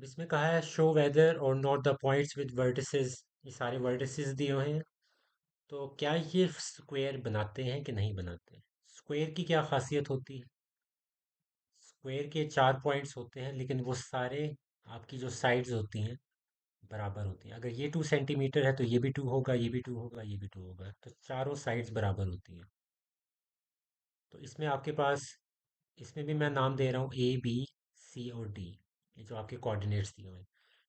अब इसमें कहा है शो वेदर और note the points with vertices. ये सारे वर्टिसेस दिए हुए हैं। तो क्या ये स्क्वायर बनाते हैं कि नहीं बनाते? स्क्वायर की क्या खासियत होती है? स्क्वायर के चार पॉइंट्स होते हैं, लेकिन वो सारे आपकी जो साइड्स होती हैं बराबर होती हैं। अगर ये 2 सेंटीमीटर है तो ये भी 2 होगा, ये भी 2 होगा, ये भी 2 होगा, तो चारों साइड्स बराबर होती हैं। तो इसमें आपके पास, इसमें भी मैं नाम दे रहा हूँ A B C और D, ये जो आपके कोऑर्डिनेट्स दिए हुए हैं।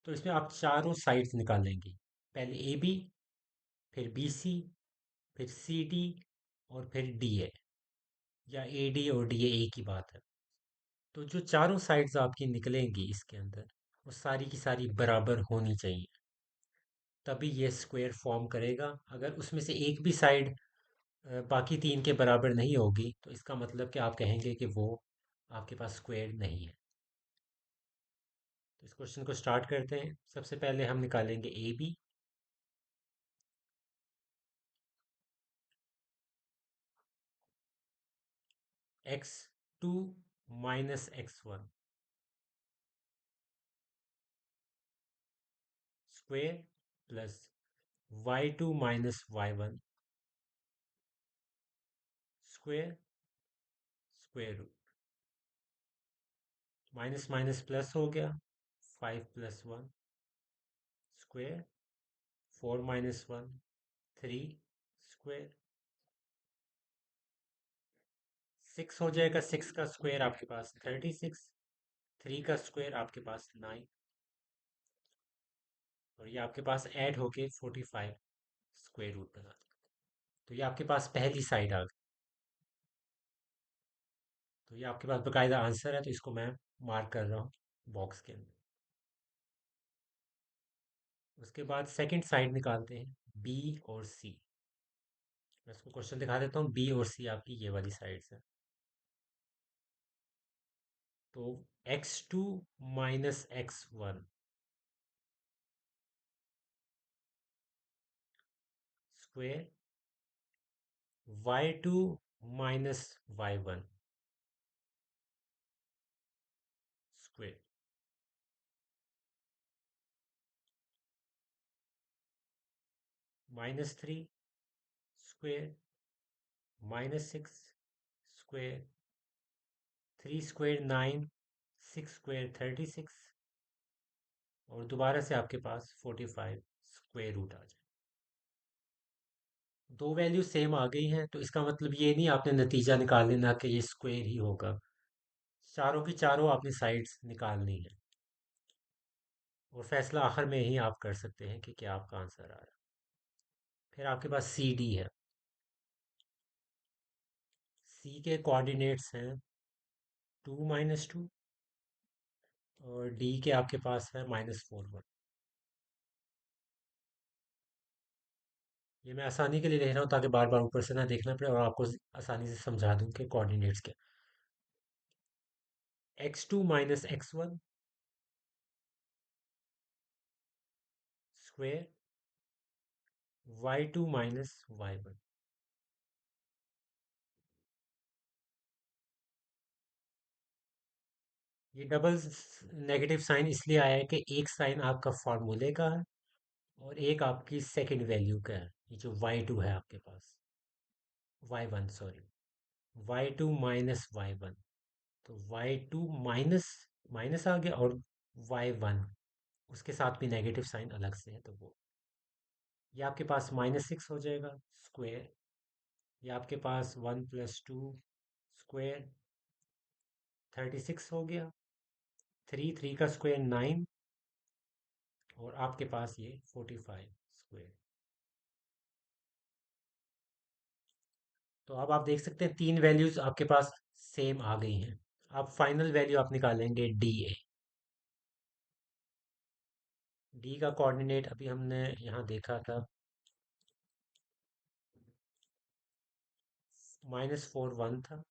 तो इसमें आप चारों साइड्स निकालेंगे। पहले AB, फिर BC, फिर CD और फिर DA, या AD और DA एक ही बात है। तो जो चारों साइड्स आपकी निकलेंगी इसके अंदर, वो सारी की सारी बराबर होनी चाहिए, तभी ये स्क्वायर फॉर्म करेगा। अगर उसमें से एक भी साइड बाकी तीन के बराबर नहीं होगी, तो इसका मतलब कि आप कहेंगे कि वो आपके पास स्क्वायर नहीं है। तो इस क्वेश्चन को स्टार्ट करते हैं। सबसे पहले हम निकालेंगे AB। x2 minus x1 square plus y2 minus y1 square square root. Minus minus plus हो गया, 5 + 1 स्क्वायर। 4 - 1 3 स्क्वायर। 6 हो जाएगा, 6 का स्क्वायर आपके पास 36। 3 का स्क्वायर आपके पास 9, और ये आपके पास ऐड होके 45 स्क्वायर रूट बना। तो ये आपके पास पहली साइड आ गई। तो ये आपके पास बकायदा आंसर है, तो इसको मैं मार्क कर रहा हूँ बॉक्स के अंदर। उसके बाद सेकंड साइड निकालते हैं, बी और सी। मैं इसको क्वेश्चन दिखा देता हूँ। बी और सी आपकी ये वाली साइड्स है। तो x2 minus x1 square. y2 minus y1 square. -3 square. -6 square. 3 square 9, 6 square 36, और दोबारा से आपके पास 45 स्क्वायर रूट आ जाए। दो वैल्यू सेम आ गई हैं, तो इसका मतलब ये नहीं आपने नतीजा निकाल लेना कि ये स्क्वायर ही होगा। चारों की चारों आपने साइड्स निकालनी है, और फैसला आखिर में ही आप कर सकते हैं कि क्या आपका आंसर आ रहा है। फिर आपके पास CD है। C के कोऑर्डिनेट्स हैं 2 - 2, और D के आपके पास है -4 1। ये मैं आसानी के लिए लिख रहा हूँ, ताकि बार बार ऊपर से ना देखना पड़े, और आपको आसानी से समझा दूँ कि कोऑर्डिनेट्स क्या। x2 minus x1 square. y2 minus y1। ये डबल नेगेटिव साइन इसलिए आया है कि एक साइन आपका फार्मूले का है, और एक आपकी सेकंड वैल्यू का है, ये जो y2 है आपके पास, y1 sorry, y2 minus y1। तो y2 माइनस माइनस आ गया, और y1 उसके साथ भी नेगेटिव साइन अलग से है, तो वो ये आपके पास -6 हो जाएगा स्क्वायर। ये आपके पास 1 + 2 स्क्वायर 36 हो गया। 3 का स्क्वायर 9, और आपके पास ये 45 स्क्वायर। तो अब आप देख सकते हैं तीन वैल्यूज आपके पास सेम आ गई हैं। अब फाइनल वैल्यू आप निकालेंगे DA। डी का कोऑर्डिनेट अभी हमने यहाँ देखा था, -4 1 था।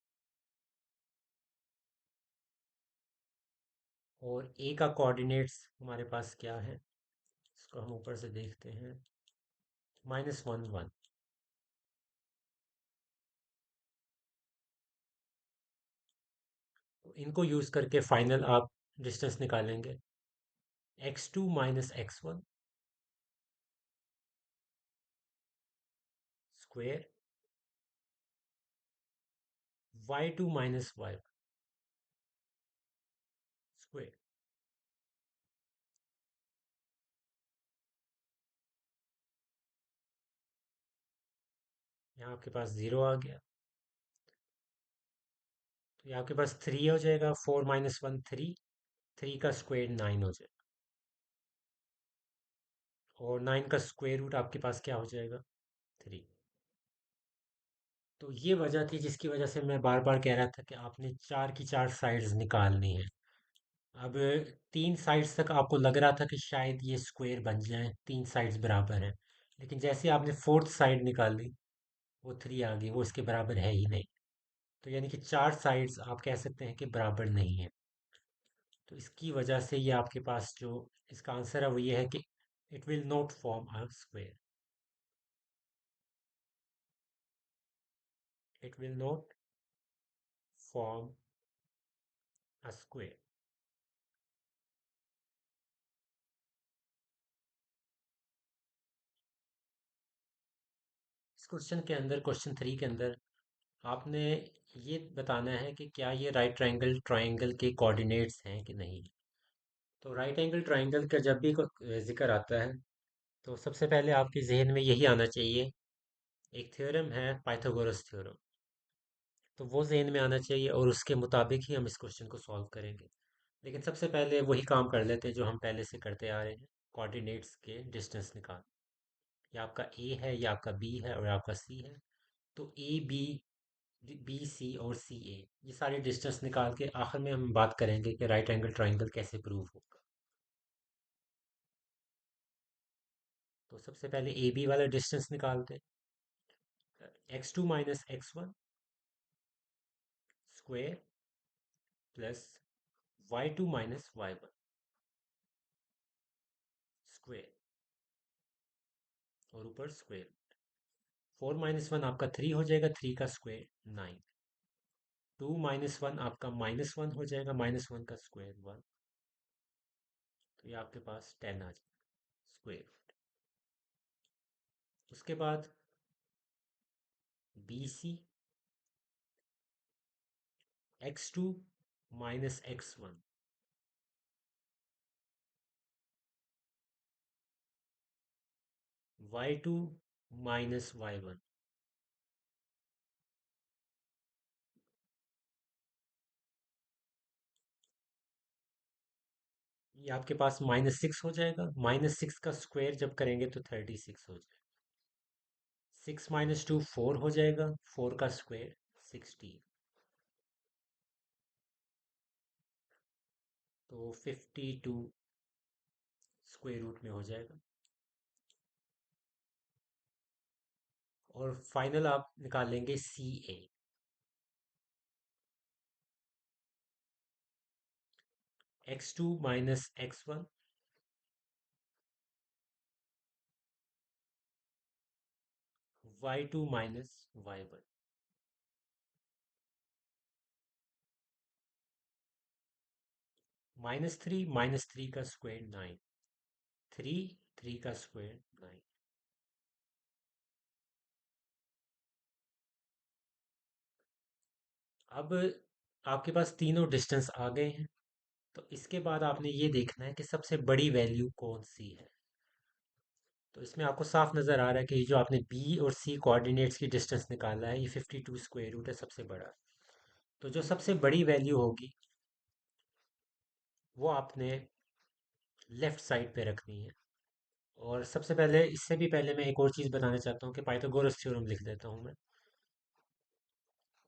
और ए का कोऑर्डिनेट्स हमारे पास क्या है, इसको हम ऊपर से देखते हैं, -1 1। तो इनको यूज़ करके फाइनल आप डिस्टेंस निकालेंगे। x2 - x1 square, y2 - y square. यहाँ आपके पास जीरो आ गया, तो ये आपके पास थ्री हो जाएगा। 4 - 1 3, थ्री का स्क्वायर 9 हो जाएगा, और 9 का स्क्वायर रूट आपके पास क्या हो जाएगा? 3। तो ये वजह थी जिसकी वजह से मैं बार बार कह रहा था कि आपने चार की चार साइड्स निकालनी है। अब तीन साइड्स तक आपको लग रहा था कि शायद ये स्क्वायर बन जाए, तीन साइड्स बराबर हैं, लेकिन जैसे आपने फोर्थ साइड निकाली, वो थ्री आ गई, वो इसके बराबर है ही नहीं। तो यानी कि चार साइड्स आप कह सकते हैं कि बराबर नहीं है। तो इसकी वजह से ये आपके पास जो इसका आंसर है वो ये है कि it will not form a square. It will not form a square. इस क्वेश्चन के अंदर, क्वेश्चन 3 के अंदर, आपने ये बताना है कि क्या ये राइट ट्रायंगल ट्रायंगल के कोऑर्डिनेट्स हैं कि नहीं। तो राइट एंगल ट्रायंगल का जब भी जिक्र आता है, तो सबसे पहले आपके जहन में यही आना चाहिए, एक थ्योरम है पाइथागोरस थ्योरम। तो वो जहन में आना चाहिए, और उसके मुताबिक ही हम इस क्वेश्चन को सॉल्व करेंगे। लेकिन सबसे पहले वही काम कर लेते हैं जो हम पहले से करते आ रहे हैं, कोऑर्डिनेट्स के डिस्टेंस निकाल। ये आपका ए है, ये आपका बी है, और आपका सी है। तो ए बी, बी सी और सी ए, ये सारे डिस्टेंस निकाल के आखिर में हम बात करेंगे कि राइट एंगल ट्रायंगल कैसे प्रूव होगा। तो सबसे पहले ए बी वाला डिस्टेंस निकालते हैं। x2 - x1 square plus y2 - y1 square, और ऊपर स्क्वायर। 4 - 1 आपका 3 हो जाएगा, 3 का स्क्वायर 9। 2 - 1 आपका -1 हो जाएगा, -1 का स्क्वायर 1। तो ये आपके पास 10 आ जाएगा स्क्वायर। उसके बाद B C, x2 - x1 y2 - y1। ये आपके पास -6 हो जाएगा, -6 का स्क्वायर जब करेंगे तो 36 हो जाएगा। 6 - 2 4 हो जाएगा, 4 का स्क्वायर 16। तो 52 स्क्वायर रूट में हो जाएगा। और फाइनल आप निकाल लेंगे सी ए। x2 - x1 y2 - y1 -3 का स्क्वायर 9। 3 3 का स्क्वायर 9। अब आपके पास तीनों डिस्टेंस आ गए हैं। तो इसके बाद आपने ये देखना है कि सबसे बड़ी वैल्यू कौन सी है। तो इसमें आपको साफ नज़र आ रहा है कि जो आपने बी और सी कोऑर्डिनेट्स की डिस्टेंस निकाला है, ये 52 स्क्वायर रूट है, सबसे बड़ा। तो जो सबसे बड़ी वैल्यू होगी वो आपने लेफ्ट साइड पे रखनी है। और सबसे पहले, इससे भी पहले मैं एक और चीज़ बताना चाहता हूँ कि पाइथागोरस थ्योरम लिख देता हूँ मैं।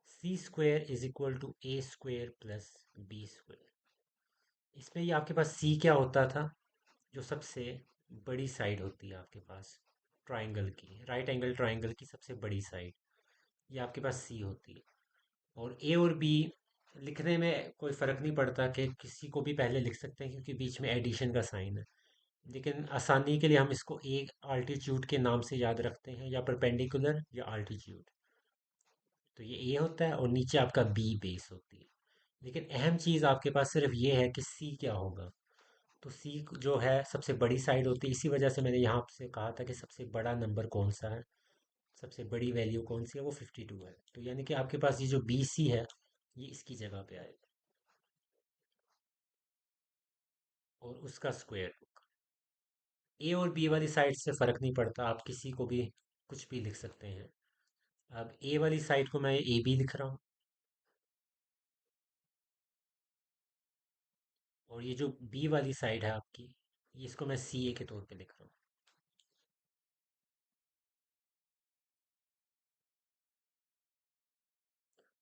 C square is equal to A square plus B square. इसमें ये आपके पास सी क्या होता था? जो सबसे बड़ी साइड होती है आपके पास ट्राइंगल की, राइट एंगल ट्राइंगल की सबसे बड़ी साइड, ये आपके पास सी होती है। और ए और बी लिखने में कोई फ़र्क नहीं पड़ता, कि किसी को भी पहले लिख सकते हैं क्योंकि बीच में एडिशन का साइन है। लेकिन आसानी के लिए हम इसको ए आल्टीट्यूड के नाम से याद रखते हैं, या परपेंडिकुलर या आल्टीट्यूड। तो ये ए होता है, और नीचे आपका बी बेस होती है। लेकिन अहम चीज़ आपके पास सिर्फ ये है कि सी क्या होगा। तो सी जो है सबसे बड़ी साइड होती है, इसी वजह से मैंने यहाँ से कहा था कि सबसे बड़ा नंबर कौन सा है, सबसे बड़ी वैल्यू कौन सी है, वो 52 है। तो यानी कि आपके पास ये जो बी सी है, ये इसकी जगह पे आएगा, और उसका स्क्वायर। ए और बी वाली साइड से फ़र्क नहीं पड़ता, आप किसी को भी कुछ भी लिख सकते हैं। अब ए वाली साइड को मैं ए बी लिख रहा हूँ, और ये जो बी वाली साइड है आपकी, ये इसको मैं सी ए के तौर पे लिख रहा हूँ।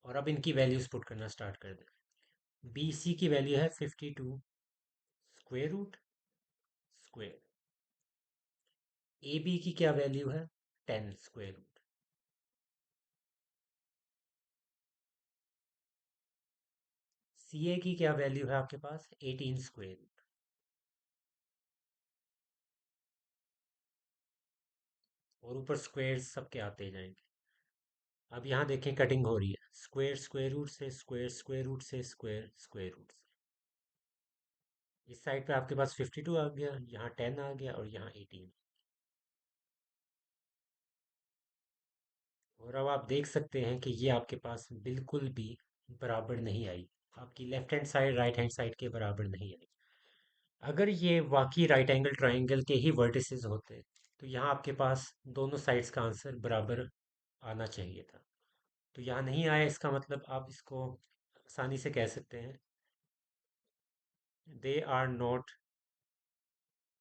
और अब इनकी वैल्यूज़ पुट करना स्टार्ट कर दें। बी सी की वैल्यू है 52 square root square. A B की क्या वैल्यू है, 10 स्क्वायर रूट। सी ए की क्या वैल्यू है आपके पास, 18 स्क्वायर रूट। और ऊपर स्क्वायर सबके आते जाएंगे। अब यहाँ देखें कटिंग हो रही है, स्क्वायर स्क्वायर रूट से स्क्वायर, स्क्वायर रूट से स्क्वायर, स्क्वायर रूट से। इस साइड पे आपके पास 52 आ गया, यहाँ 10 आ गया, और यहाँ 18। और अब आप देख सकते हैं कि ये आपके पास बिल्कुल भी बराबर नहीं आई, आपकी left hand side right hand side के बराबर नहीं आई। अगर ये वाकई राइट एंगल ट्रायंगल के ही वर्टिसेस होते, तो यहाँ आपके पास दोनों साइड्स का आंसर बराबर आना चाहिए था। तो यहाँ नहीं आया, इसका मतलब आप इसको आसानी से कह सकते हैं, they are not,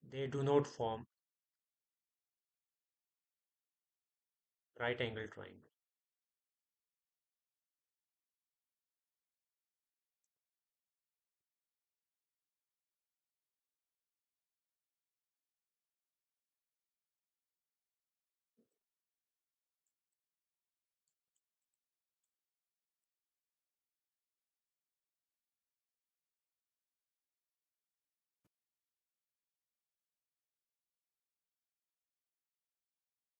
they do not form right angle triangle.